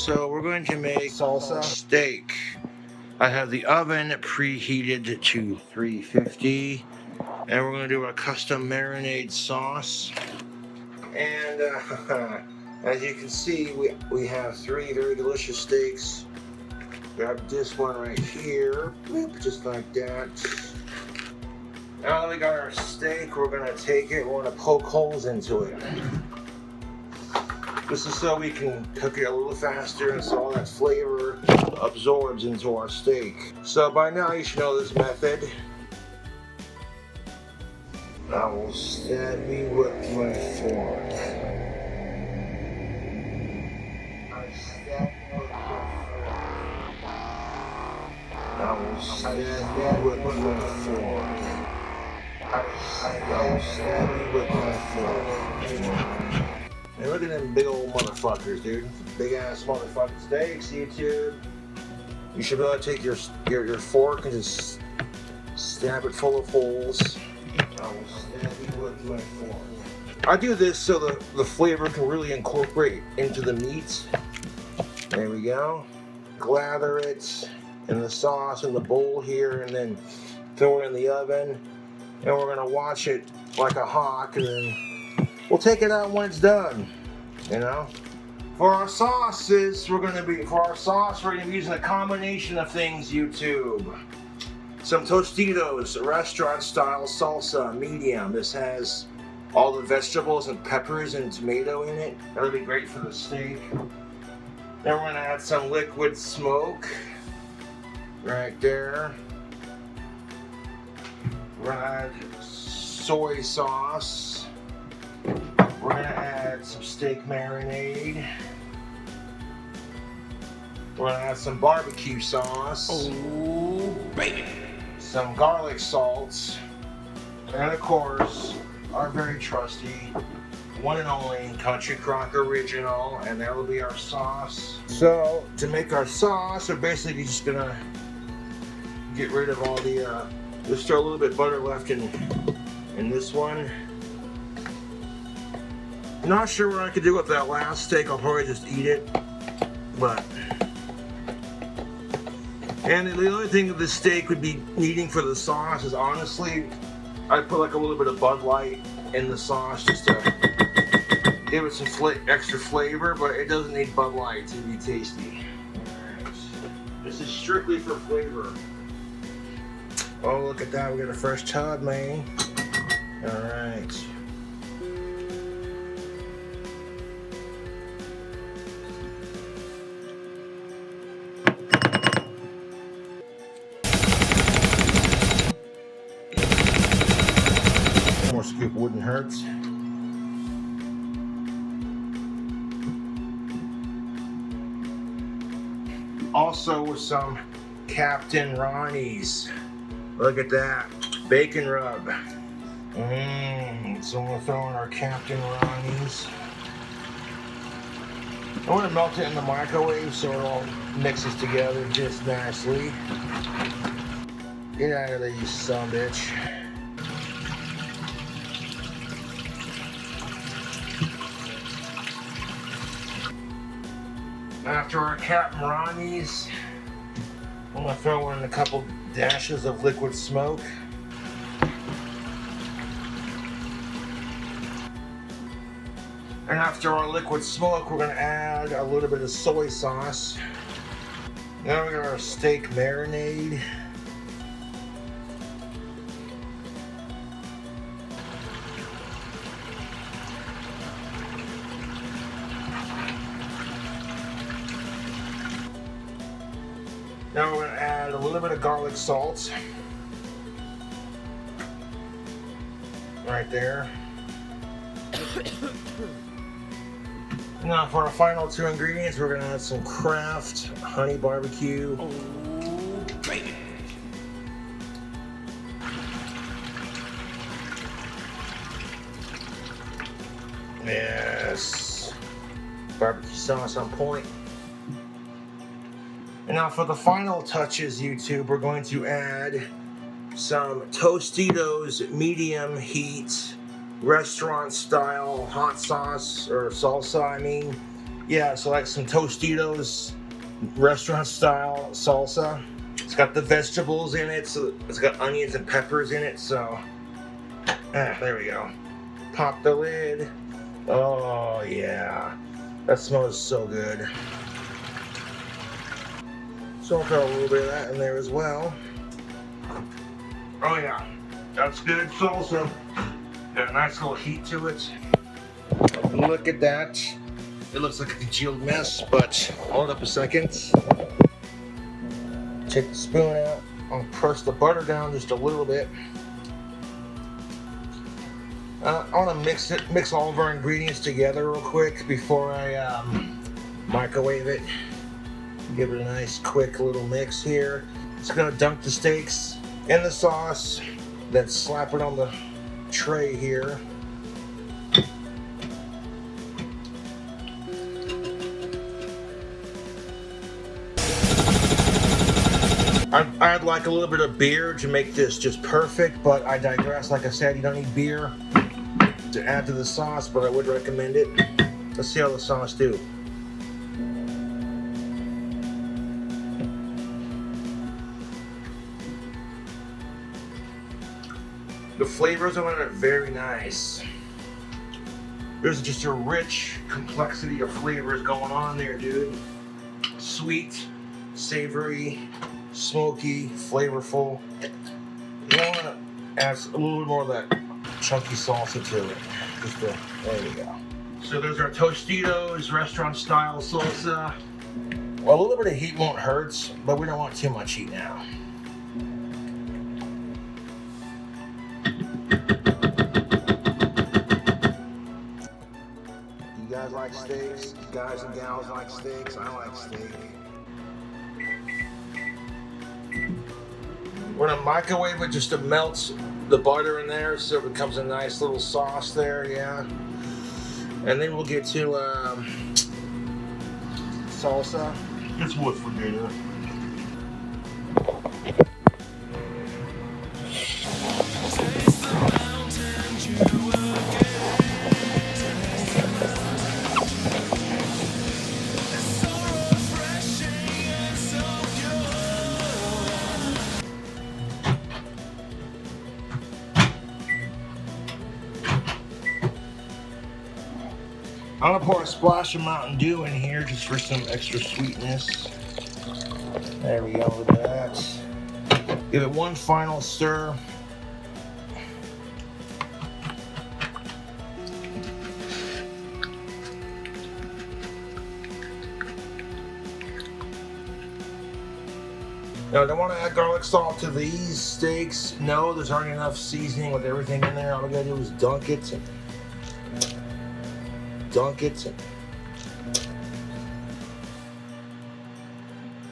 So we're going to make salsa steak. I have the oven preheated to 350, and we're going to do a custom marinade sauce. And as you can see, we have 3 very delicious steaks. Grab this one right here, just like that. Now that we got our steak, we're going to take it, we're going to poke holes into it. This is so we can cook it a little faster and so all that flavor absorbs into our steak. So by now you should know this method. I will stab you with my fork. I will stab you with my fork. I will stab you with my fork. And look at them big old motherfuckers, dude. Big ass motherfucking steaks, YouTube. You should be able to take your fork and just stab it full of holes. I will stab you with my fork. I do this so the flavor can really incorporate into the meat. There we go. Lather it in the sauce in the bowl here and then throw it in the oven. And we're gonna watch it like a hawk and then we'll take it out when it's done, you know. For our sauces, we're gonna be using a combination of things, YouTube. Some Tostitos, restaurant style salsa, medium. This has all the vegetables and peppers and tomato in it. That'll be great for the steak. Then we're gonna add some liquid smoke, right there. We're gonna add soy sauce. We're gonna add some steak marinade. We're gonna add some barbecue sauce. Oh, baby. Some garlic salt. And of course, our very trusty, one and only Country Crock Original. And that will be our sauce. So, to make our sauce, we're basically just gonna get rid of all the, just throw a little bit of butter left in this one. Not sure what I could do with that last steak. I'll probably just eat it. And the only thing that this steak would be needing for the sauce is honestly, I'd put like a little bit of Bud Light in the sauce just to give it some extra flavor, but it doesn't need Bud Light to be tasty. Alright. This is strictly for flavor. Oh, look at that. We got a fresh tub, man. Alright. More scoop wouldn't hurt. Also with some Captain Ronnie's. Look at that. Bacon rub. So we'll throw in our Captain Ronnie's. I want to melt it in the microwave so it all mixes together just nicely. Get out of there, you son of a bitch. After our Captain Ronnie's, I'm going to throw in a couple dashes of liquid smoke. And after our liquid smoke, we're going to add a little bit of soy sauce. Now we got our steak marinade. Now we're going to add a little bit of garlic salt. Right there. Now for our final 2 ingredients, we're going to add some Kraft honey barbecue. Oh, baby. Yes. Barbecue sauce on point. And now for the final touches, YouTube, we're going to add some Tostitos medium heat restaurant style hot sauce or salsa, Yeah, so like some Tostitos, restaurant style salsa. It's got the vegetables in it, so it's got onions and peppers in it, so there we go. Pop the lid. Oh yeah, that smells so good. So I'll throw a little bit of that in there as well. Oh yeah, that's good salsa. Got a nice little heat to it. Look at that. It looks like a congealed mess, but hold up a second. Take the spoon out. I'll press the butter down just a little bit. I want to mix all of our ingredients together real quick before I microwave it. Give it a nice quick little mix here. Just gonna dunk the steaks in the sauce, then slap it on the tray here. I'd like a little bit of beer to make this just perfect, but I digress. Like I said, you don't need beer to add to the sauce, but I would recommend it. Let's see how the sauce do. The flavors on it are very nice. There's just a rich complexity of flavors going on there, dude. Sweet, savory, smoky, flavorful. You want to add a little more of that chunky salsa to it. There we go. So there's our Tostitos restaurant style salsa. Well, a little bit of heat won't hurt, but we don't want too much heat now. You guys like steaks? You guys and gals like steaks? I like steak. We're gonna microwave it just to melt the butter in there so it becomes a nice little sauce there, yeah. And then we'll get to salsa. It's wood for dinner. I'm gonna pour a splash of Mountain Dew in here just for some extra sweetness. There we go, look at that. Give it one final stir. Now, I don't want to add garlic salt to these steaks. No, there's already enough seasoning with everything in there. All we gotta do is dunk it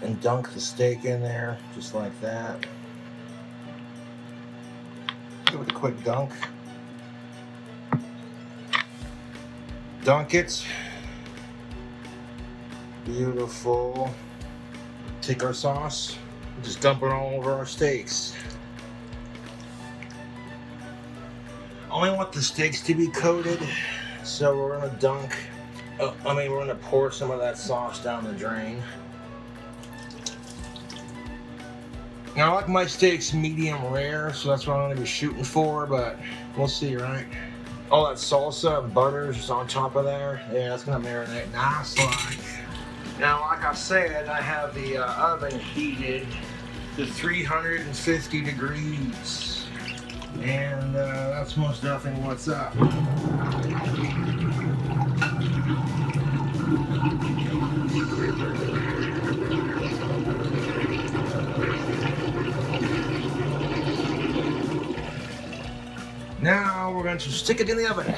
and dunk the steak in there just like that. Give it a quick dunk. Dunk it. Beautiful. Take our sauce, just dump it all over our steaks. Only want the steaks to be coated. So we're gonna we're gonna pour some of that sauce down the drain. Now I like my steaks medium rare, so that's what I'm gonna be shooting for, but we'll see, right? All that salsa and butter just on top of there. Yeah, that's gonna marinate nice like. Now, like I said, I have the oven heated to 350 degrees. And that's most definitely what's up. Now we're going to stick it in the oven.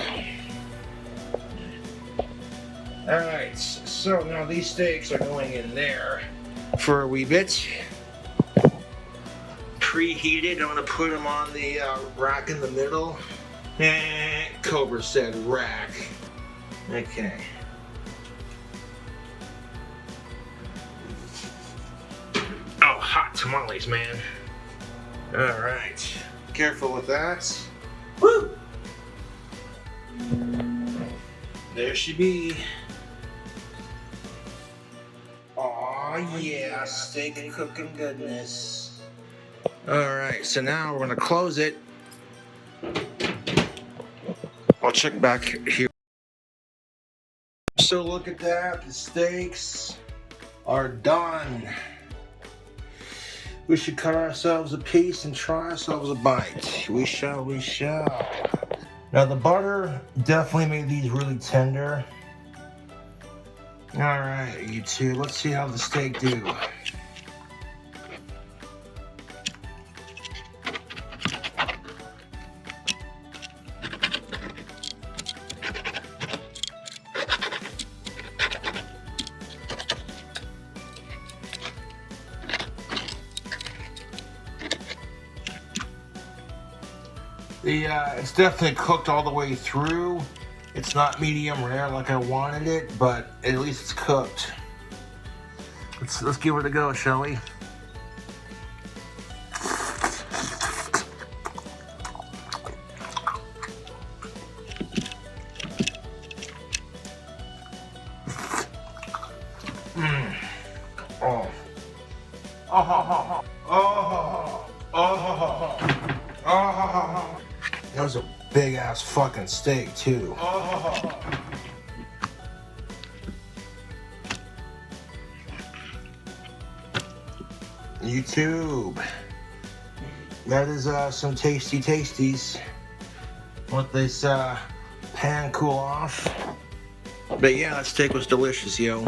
Alright, so now these steaks are going in there for a wee bit. Preheated, I'm going to put them on the rack in the middle. Cobra said rack. Okay. Oh, hot tamales, man. Alright. Careful with that. Woo! There she be. Oh yeah, steak cooking goodness. Alright, so now we're gonna close it. I'll check back here. So look at that, the steaks are done. We should cut ourselves a piece and try ourselves a bite. We shall, we shall. Now the butter definitely made these really tender. Alright, you two, let's see how the steak do. It's definitely cooked all the way through. It's not medium rare like I wanted it, but at least it's cooked. Let's give it a go, shall we? Oh. Oh. Oh. Oh. Oh. That was a big ass fucking steak too. Oh. YouTube. That is some tasty tasties. Let this pan cool off. But yeah, that steak was delicious, yo.